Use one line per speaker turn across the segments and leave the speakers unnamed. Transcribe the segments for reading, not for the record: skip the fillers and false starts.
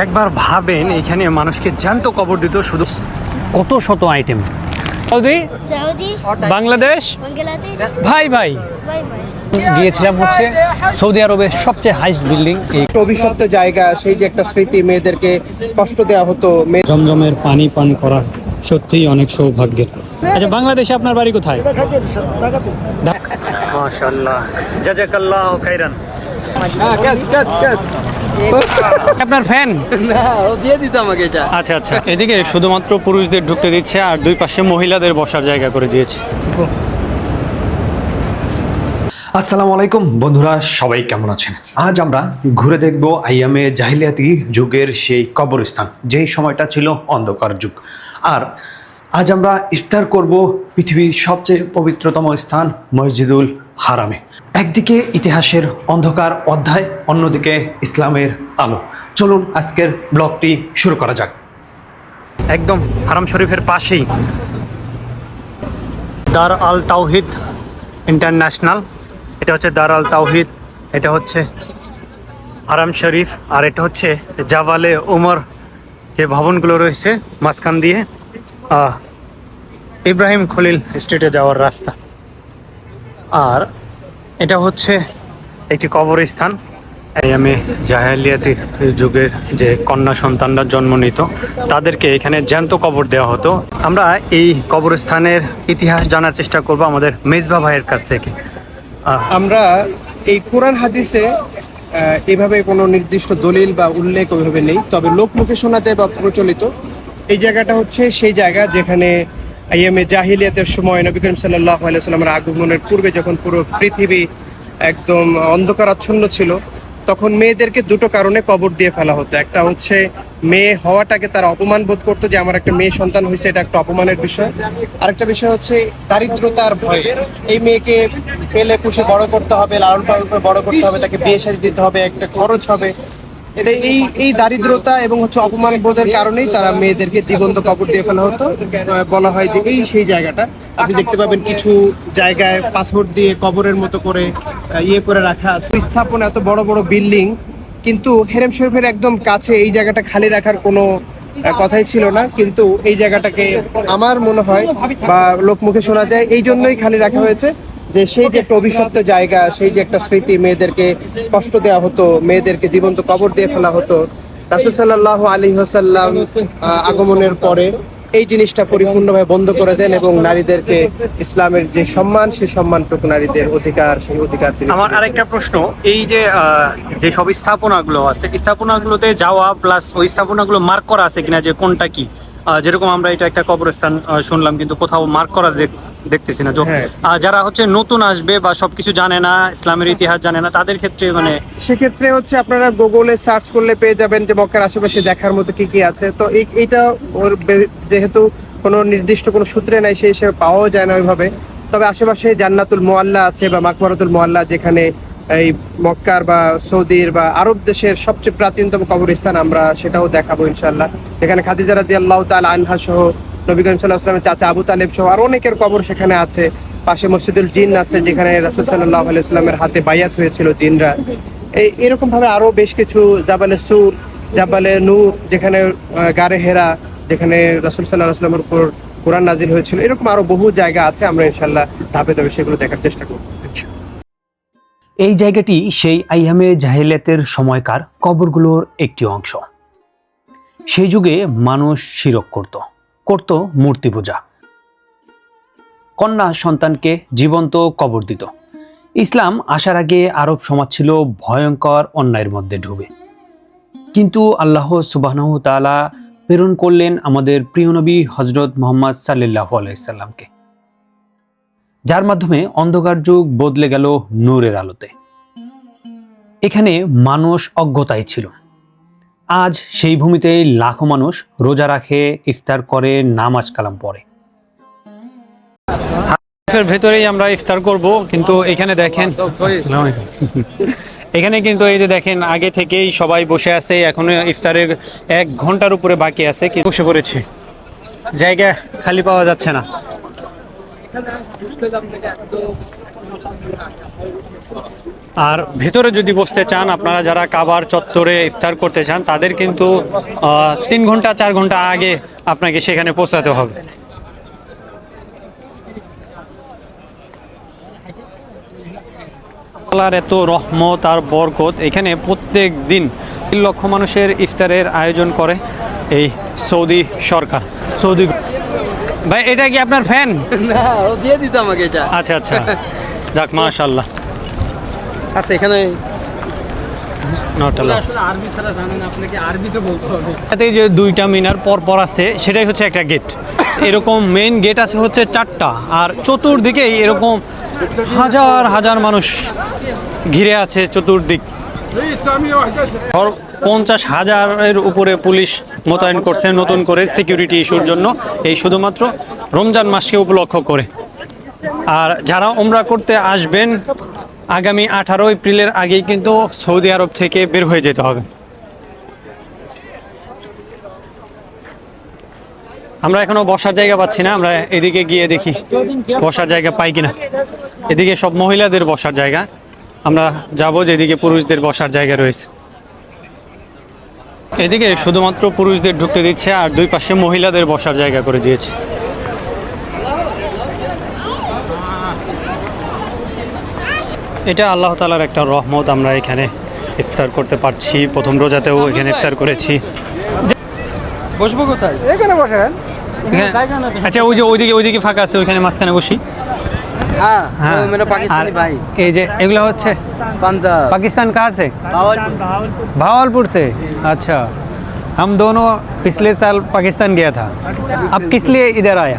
একবার ভাবেন এখানে মানুষকে জ্যান্ত কবর দিত শুধু কত শত আইটেম। সৌদি, বাংলাদেশ, ভাই ভাই গিয়েছিলাম হচ্ছে সৌদি আরবের সবচেয়ে হাইস্ট বিল্ডিং, এই
অভিশপ্ত জায়গা, সেই যে একটা স্মৃতি, মেয়েদেরকে কষ্ট দেওয়া হতো।
জমজমের পানি পান করা সত্যিই অনেক সৌভাগ্যের। আচ্ছা, বাংলাদেশে আপনার বাড়ি কোথায়? মাশাআল্লাহ, জাযাকাল্লাহু খাইরান। আপনার ফ্যান দিয়ে দিতে আমাকে এটা। আচ্ছা আচ্ছা, এদিকে শুধুমাত্র পুরুষদের ঢুকতে দিচ্ছে আর দুই পাশে মহিলাদের বসার জায়গা করে দিয়েছে।
আসসালামু আলাইকুম বন্ধুরা, সবাই কেমন আছেন? আজ আমরা ঘুরে দেখব আইয়ামে জাহিলিয়াতি যুগের সেই কবরস্থান, যেই সময়টা ছিল অন্ধকার যুগ। আর আজ আমরা ইফতার করব পৃথিবীর সবচেয়ে পবিত্রতম স্থান মসজিদুল হারামে। একদিকে ইতিহাসের অন্ধকার অধ্যায়, অন্যদিকে ইসলামের আলো। চলুন আজকের ব্লগটি শুরু করা যাক।
একদম হারাম শরীফের পাশেই দার আল তাওহিদ ইন্টারন্যাশনাল। এটা হচ্ছে দার আল তাওহিদ, এটা হচ্ছে হারাম শরীফ, আর এটা হচ্ছে জাবালে উমর, যে ভবনগুলো রয়েছে মাঝখান দিয়ে ইব্রাহিম খলিল স্ট্রিটে যাওয়ার রাস্তা। আর এটা হচ্ছে একটি কবরস্থান। আইয়ামে জাহেলিয়াতি যুগের যে কন্যা সন্তানরা জন্ম নিত তাদেরকে এখানে জ্যান্ত কবর দেওয়া হতো। আমরা এই কবরস্থানের ইতিহাস জানার চেষ্টা করব আমাদের মেজবা ভাইয়ের কাছ থেকে।
আমরা এই কোরআন হাদিসে এভাবে কোনো নির্দিষ্ট দলিল বা উল্লেখ ওইভাবে নেই, তবে লোকমুখে শোনা যায় বা প্রচলিত এই জায়গাটা হচ্ছে সেই জায়গা যেখানে আইয়ামে জাহিলিয়াতের সময় নবী করিম সাল্লাল্লাহু আলাইহি ওয়াসাল্লামের আগমনের পূর্বে যখন পুরো পৃথিবী একদম অন্ধকারাচ্ছন্ন ছিল, তখন মেয়েদেরকে দুটো কারণে কবর দিয়ে ফেলা হতো। একটা হচ্ছে মেয়ে হওয়াটাকে তারা অপমান বোধ করতো, যে আমার একটা মেয়ে সন্তান হয়েছে, এটা একটা অপমানের বিষয়। আরেকটা বিষয় হচ্ছে দারিদ্রতার ভয়। এই মেয়েকে পেলে পুষে বড় করতে হবে, লালন পালন করে বড় করতে হবে, তাকে বিয়ে শাদী দিতে হবে, একটা খরচ হবে। এই দারিদ্রতা এবং হচ্ছে অপমান বোধের কারণেই তারা মেয়েদেরকে জীবন্ত কবর দিয়ে ফেলা হতো। বলা হয় যে এই সেই জায়গাটা আপনি দেখতে পাবেন কিছু জায়গায় পাথর দিয়ে কবরের মতো করে করে রাখা আছে। স্থাপনা এত বড় বড় বিল্ডিং, কিন্তু হেরেম শরীফের একদম কাছে এই জায়গাটা খালি রাখার কোনো কথাই ছিল না। কিন্তু এই জায়গাটাকে আমার মনে হয় বা লোকমুখে শোনা যায় এই জন্যই খালি রাখা হয়েছে, যে সেই যে একটা অভিশপ্ত জায়গা, সেই যে একটা স্মৃতি, মেয়েদেরকে কষ্ট দেওয়া হতো, মেয়েদেরকে জীবন্ত কবর দিয়ে ফেলা হতো। রাসূল সাল্লাল্লাহু আলাইহি ওয়াসাল্লাম আগমনের পরে এই জিনিসটা পরিপূর্ণভাবে বন্ধ করে দেন এবং নারীদেরকে ইসলামের যে সম্মান, সেই সম্মানটুকু নারীদের অধিকার, সেই অধিকার তিনি।
আমার আরেকটা প্রশ্ন, এই যে সব স্থাপনাগুলো আছে, স্থাপনাগুলোতে যাওয়া প্লাস ওই স্থাপনাগুলো মার্ক করা আছে কিনা যে কোনটা কি? যেরকম আমরা এটা একটা কবরস্থান শুনলাম, কিন্তু কোথাও মার্ক করা দেখতেছি না। যারা হচ্ছে নতুন আসবে বা সবকিছু জানে না, ইসলামের ইতিহাস জানে না, তাদের ক্ষেত্রে
সেক্ষেত্রে হচ্ছে আপনারা গুগলে সার্চ করলে পেয়ে যাবেন যে মক্কার আশেপাশে দেখার মতো কি কি আছে। তো এইটা ওর যেহেতু কোনো নির্দিষ্ট কোনো সূত্রে নাই, সেই হিসেবে পাওয়াও যায় না ওইভাবে। তবে আশেপাশে জান্নাতুল মুআল্লা আছে বা মাকবারাতুল মুআল্লা, যেখানে এই মক্কার বা সৌদির বা আরব দেশের সবচেয়ে প্রাচীনতম কবরস্থান, আমরা সেটাও দেখাবো ইনশাআল্লাহ। এখানে খাদিজা রাদিয়াল্লাহু তাআলা আনহা সহ, নবী করিম সাল্লাল্লাহু আলাইহি ওয়াসাল্লামের চাচা আবু তালেব সহ আর অনেকের কবর সেখানে আছে। পাশে মসজিদুল জিন আছে, যেখানে রাসূল সাল্লাল্লাহু আলাইহি ওয়াসাল্লামের হাতে বায়াত হয়েছিল জিনরা। এরকম ভাবে আরো বেশ কিছু, জাবালে সুর, জাবালে নূর, যেখানে গারে হেরা, যেখানে রাসূল সাল্লাল্লাহু আলাইহি ওয়াসাল্লামের উপর কোরআন নাজিল হয়েছিল, এরকম আরো বহু জায়গা আছে। আমরা ইনশাআল্লাহ ধাপে ধাপে সেগুলো দেখার চেষ্টা করব।
এই জায়গাটি সেই আইয়ামে জাহিলিয়াতের সময়কার কবরগুলোর একটি অংশ। সেই যুগে মানুষ শিরক করত মূর্তি পূজা, কন্যা সন্তানকে জীবন্ত কবর দিত। ইসলাম আসার আগে আরব সমাজ ছিল ভয়ঙ্কর অন্যায়ের মধ্যে ডুবে, কিন্তু আল্লাহ সুবহানাহু ওয়া তাআলা প্রেরণ করলেন আমাদের প্রিয় নবী হযরত মুহাম্মদ সাল্লাল্লাহু আলাইহি সাল্লামকে, যার মাধ্যমে অন্ধকার যুগ বদলে গেল নূরের আলোতে। এখানে মানুষ অজ্ঞতায় ছিল। আজ সেই ভূমিতে লাখো মানুষ রোজা রাখে, ইফতার করে, নামাজ কালাম পড়ে।
ভেতরেই আমরা ইফতার করব, কিন্তু এখানে দেখেন, এখানে কিন্তু এই যে দেখেন আগে থেকেই সবাই বসে আছে। এখনো ইফতারের 1 ঘন্টার উপরে বাকি আছে, কি বসে পড়েছে, জায়গা খালি পাওয়া যাচ্ছে না। আর ভেতরে যদি বসতে চান, আপনারা যারা কাবার চত্বরে ইফতার করতে চান, তাদের কিন্তু 3 ঘন্টা 4 ঘন্টা আগে আপনাকে সেখানে পৌঁছাতে হবে। আল্লাহর এত রহমত আর বরকত, এখানে প্রত্যেক দিন 3 লক্ষ মানুষের ইফতারের আয়োজন করে এই সৌদি সরকার। সৌদি ভাই, এটা কি আপনার ফ্যান?
না, ও দিয়ে দিত আমাকে এটা।
আচ্ছা আচ্ছা, যাক মাশাআল্লাহ।
আচ্ছা, এখানে
নটালা
আসলে আরবি ছাড়া জানেন, আপনাকে আরবি তো বলতে হবে।
এই যে 2টা মিনার পর পর আছে, সেটাই হচ্ছে একটা গেট। এরকম মেইন গেট আছে হচ্ছে 4টা, আর চতুর্দিকেই এরকম হাজার হাজার মানুষ ঘিরে আছে চতুর্দিক। 50,000-এর উপরে পুলিশ মোতায়েন করছে নতুন করে সিকিউরিটি ইস্যুর জন্য, এই শুধুমাত্র রমজান মাসকে উপলক্ষ করে। আর যারা উমরা করতে আসবেন, আগামী 18 এপ্রিলের আগেই কিন্তু সৌদি আরব থেকে বের হয়ে যেতে হবে। আমরা এখনো বসার জায়গা পাচ্ছি না, আমরা এদিকে গিয়ে দেখি বসার জায়গা পাই কিনা। এদিকে সব মহিলাদের বসার জায়গা, আমরা যাব যেদিকে পুরুষদের বসার জায়গা রয়েছে। এদিকে শুধুমাত্র পুরুষদের ঢুকতে দিচ্ছে, আর 2 পাশে মহিলাদের বসার জায়গা করে দিয়েছে। এটা আল্লাহ তাআলার একটা রহমত, আমরা এখানে ইফতার করতে পারছি। প্রথম রোজাতেও এখানে ইফতার করেছি।
বসবো কোথায়? এখানে বসেন।
আচ্ছা, ওই যে ওইদিকে ফাঁকা আছে, ওইখানে মাঝখানে বসি।
হ্যাঁ,
हाँ,
वो मेरा पाकिस्तानी
আর
भाई।
এই যে এগুলো হচ্ছে
पंजाब,
पाकिस्तान कहाँ से?
भावलपुर।
भावलपुर से। अच्छा, हम दोनों पिछले साल पाकिस्तान गया था। अब किस लिए इधर आया?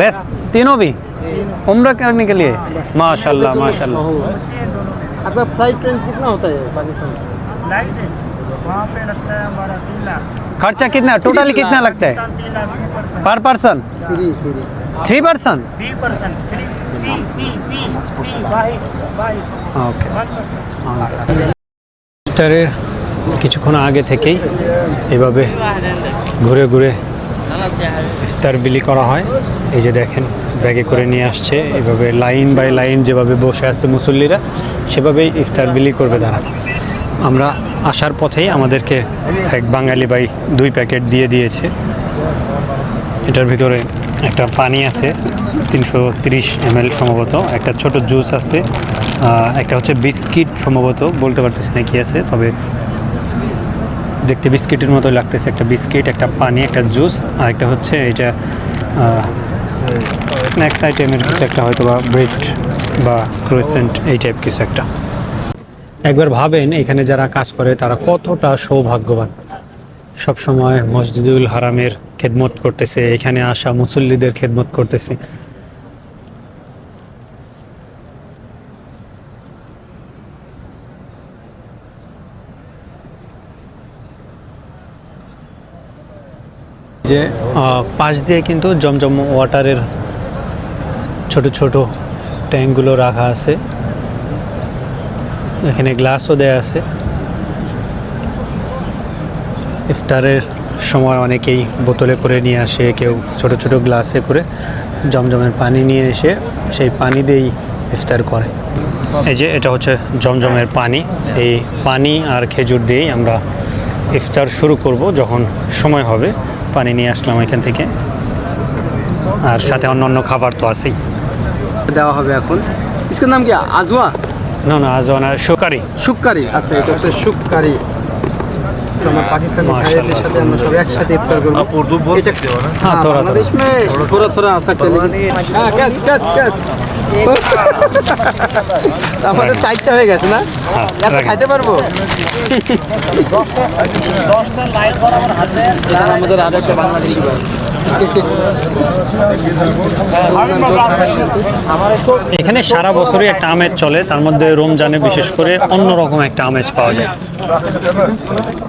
बस तीनों भी उम्रा करने के लिए। माशाल्लाह माशाल्लाह।
आपका फ्लाइट ट्रेन कितना होता है पाकिस्तान?
वहाँ पे लगता है हमारा 3 लाख।
खर्चा कितना टोटली कितना लगता है
3 लाख
पर पर्सन?
Free
3 person?
3%। बाई
ওকে। ইফতারের কিছুক্ষণ আগে থেকেই এভাবে ঘুরে ঘুরে ইফতার বিলি করা হয়। এই যে দেখেন, ব্যাগে করে নিয়ে আসছে, এভাবে লাইন বাই লাইন যেভাবে বসে আছে মুসল্লিরা, সেভাবেই ইফতার বিলি করবে তারা। আমরা আসার পথেই আমাদেরকে এক বাঙালি ভাই 2 প্যাকেট দিয়ে দিয়েছে। এটার ভিতরে একটা পানি আছে 330 ml সম্ভবত, একটা ছোট জুস আছে, একটা হচ্ছে বিস্কিট সম্ভবত, বলতে পারতেছি না কি আছে, তবে দেখতে বিস্কিটের মতো লাগতেছে। একটা বিস্কিট, একটা পানি, একটা জুস, আর একটা হচ্ছে এটা স্ন্যাক্স আইটেমের কিছু একটা, হয়তো বা ব্রেড বা ক্রোসেন্ট এই টাইপ কিছু একটা। একবার ভাবেন এখানে যারা কাজ করে তারা কতটা সৌভাগ্যবান। সবসময় মসজিদুল হারামের খেদমত করতেছে, এখানে আসা মুসল্লিদের খেদমত করতেছে। যে পাশ দিয়ে কিন্তু জমজম ওয়াটারের ছোট ছোট ট্যাঙ্কগুলো রাখা আছে, এখানে গ্লাসও দেয়া আছে। ইফতারের সময় অনেকেই বোতলে করে নিয়ে আসে, কেউ ছোট ছোট গ্লাসে করে জমজমের পানি নিয়ে এসে সেই পানি দিয়েই ইফতার করে। এই যে এটা হচ্ছে জমজমের পানি, এই পানি আর খেজুর দিয়েই আমরা ইফতার শুরু করব যখন সময় হবে। পানি নিয়ে আসলাম এখান থেকে, আর সাথে অন্যান্য খাবার তো আছেই।
দেওয়া হবে এখন। इसका नाम क्या? आजवा,
না না, আজওয়ানা শুকারি।
শুক্কারি। আচ্ছা, এটা হচ্ছে শুক্কারি। আমরা পাকিস্তানি
माशाल्लाह।
ভাইদের সাথে আমরা সব একসাথে ইফতার করব।
आप उर्दू बोल सकते हो ना?
हाँ, थोड़ा
बांग्लादेश में थोड़ा आ सकते हैं, लेकिन हाँ, कैच আমাদের চাইতে হয়ে গেছে না,
হ্যাঁ,
এত খাইতে পারবো। এখানে আমাদের আরো একটা বাংলাদেশি ভাই।
এখানে সারা বছরই একটা আমেজ চলে, তার মধ্যে রমজানে বিশেষ করে অন্যরকম একটা আমেজ পাওয়া যায়।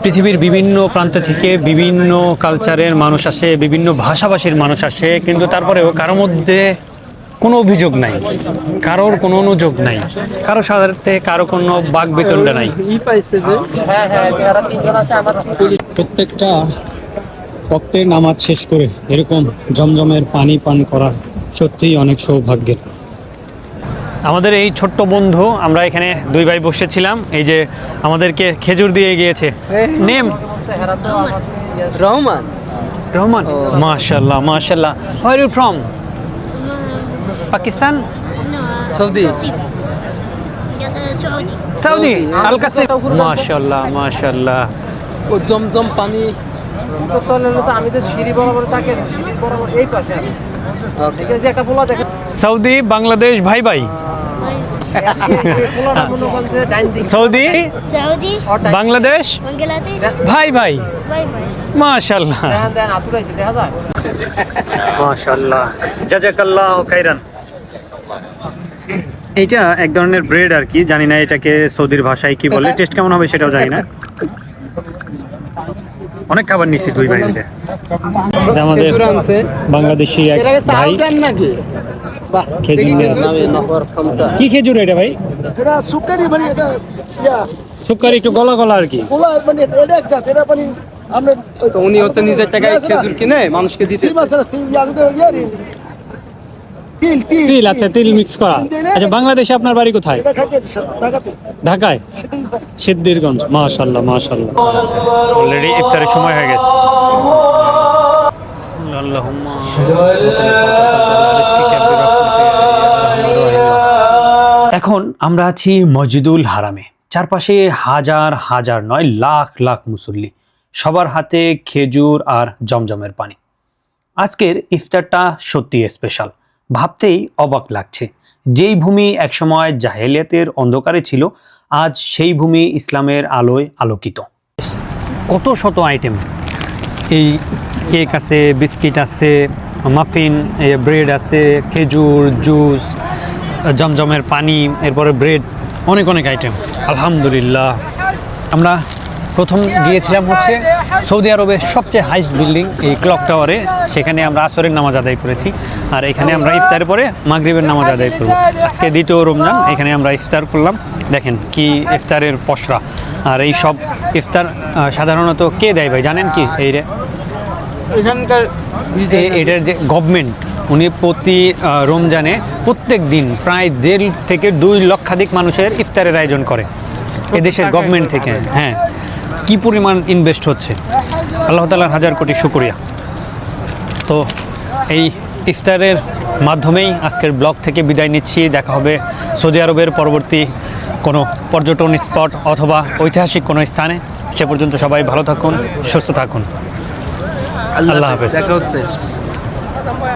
পৃথিবীর বিভিন্ন প্রান্ত থেকে বিভিন্ন কালচারের মানুষ আসে, বিভিন্ন ভাষাভাষীর মানুষ আসে, কিন্তু তারপরেও কারোর মধ্যে কোনো অভিযোগ নাই, কারোর কোনো অনুযোগ নাই, কারো সাথে কারো কোনো বাকবিতণ্ডা নাই। প্রত্যেকটা ভক্তের নামাজ শেষ করে এরকম জমজমের পানি পান করা সত্যিই অনেক সৌভাগ্যের। আমাদের এই ছোট্ট বন্ধু, আমরা এখানে দুই ভাই বসেছিলাম, এই যে আমাদেরকে খেজুর দিয়ে গিয়েছে। নেম
রহমান।
রহমান। মাশাআল্লাহ মাশাআল্লাহ। Where you from? Pakistan?
No,
Saudi.
Kassim. Saudi.
Saudi? Al Qassim.
এটা উপরে
মাশাআল্লাহ মাশাআল্লাহ।
ও জমজম পানি।
আমি তো সিঁড়ি বরাবর তাকে সিঁড়ি বরাবর এই পাশে আমি
ওকে।
যে একটা পোলা দেখে
সৌদি বাংলাদেশ ভাই ভাই।
পোলাটা মনে করেন যে ডাইন দিক
সৌদি
Saudi.
বাংলাদেশ
Bangladesh.
ভাই ভাই।
Bye bye.
মাশাআল্লাহ
দেখান দেন আতুরাইছে দেখা যায়
মাশাআল্লাহ জাযাকাল্লাহু খাইরান। এটা এক ধরনের ব্রেড আর কি, জানি না এটাকে সৌদির ভাষায় কি বলে, টেস্ট কেমন হবে সেটাও জানি না। অনেক খাবার নিচ্ছি দুই ভাই মিলে। যে আমাদের
খেজুর আনছে।
বাংলাদেশি এক
এটাকে চাল
ভাই
দেন নাকি? বাহ,
খেজুর
দেখি
নিয়ে
খেজুর।
কি খেজুর এটা ভাই?
এটা সুকারি মানে এটা ইয়া
সুপারি একটু গলা গলা আর কি।
পোলা মানে এটা এক জাত এটা মানে আমরা
তো উনি হচ্ছে নিজের টাকায় খেজুর কিনে মানুষকে দিতে।
সিম আছে না সিম ইয়াগুলো ইয়ারি তিল তিল
তিল, আচ্ছা তিল মিক্স করা। আচ্ছা বাংলাদেশে আপনার বাড়ি কোথায়?
এটা খাইতে ঢাকাতে
ঢাকায় সিদ্ধিরগঞ্জ। মাশাআল্লাহ মাশাআল্লাহ। অলরেডি ইফতারের সময় হয়ে গেছে। আল্লাহুম্মা
এখন আমরা আছি মসজিদুল হারামে। চারপাশে হাজার হাজার নয় লাখ লাখ মুসল্লি, সবার হাতে খেজুর আর জমজমের পানি। আজকের ইফতারটা সত্যি স্পেশাল, ভাবতেই অবাক লাগছে। যেই ভূমি একসময় জাহেলিয়াতের অন্ধকারে ছিল, আজ সেই ভূমি ইসলামের আলোয় আলোকিত। কত শত আইটেম, এই কেক আছে, বিস্কিট আছে, মাফিন, ব্রেড আছে, খেজুর, জুস, জমজমের পানি, এরপরে ব্রেড, অনেক অনেক আইটেম। আলহামদুলিল্লাহ। আমরা প্রথম গিয়েছিলাম হচ্ছে সৌদি আরবের সবচেয়ে হাইস্ট বিল্ডিং এই ক্লক টাওয়ারে, সেখানে আমরা আসরের নামাজ আদায় করেছি, আর এখানে আমরা ইফতারের পরে মাগরিবের নামাজ আদায় করব। আজকে দ্বিতীয় রমজান, এখানে আমরা ইফতার করলাম। দেখেন কি ইফতারের পসরা। আর এই সব ইফতার সাধারণত কে দেয় ভাই জানেন কি? এই রে
এখানকার
এটার যে গভর্নমেন্ট, উনি প্রতি রমজানে প্রত্যেক দিন প্রায় 1.5 থেকে 2 লক্ষাধিক মানুষের ইফতারের আয়োজন করে এদেশের গভর্নমেন্ট থেকে। হ্যাঁ, কি পরিমাণ ইনভেস্ট হচ্ছে, আল্লাহ তাআলার হাজার কোটি শুকরিয়া। তো এই ইফতারের মাধ্যমেই আজকের ব্লগ থেকে বিদায় নিচ্ছি। দেখা হবে সৌদি আরবের পরবর্তী কোনো পর্যটন স্পট অথবা ঐতিহাসিক কোনো স্থানে। সে পর্যন্ত সবাই ভালো থাকুন, সুস্থ থাকুন। আল্লাহ হাফেজ।
দেখা হচ্ছে।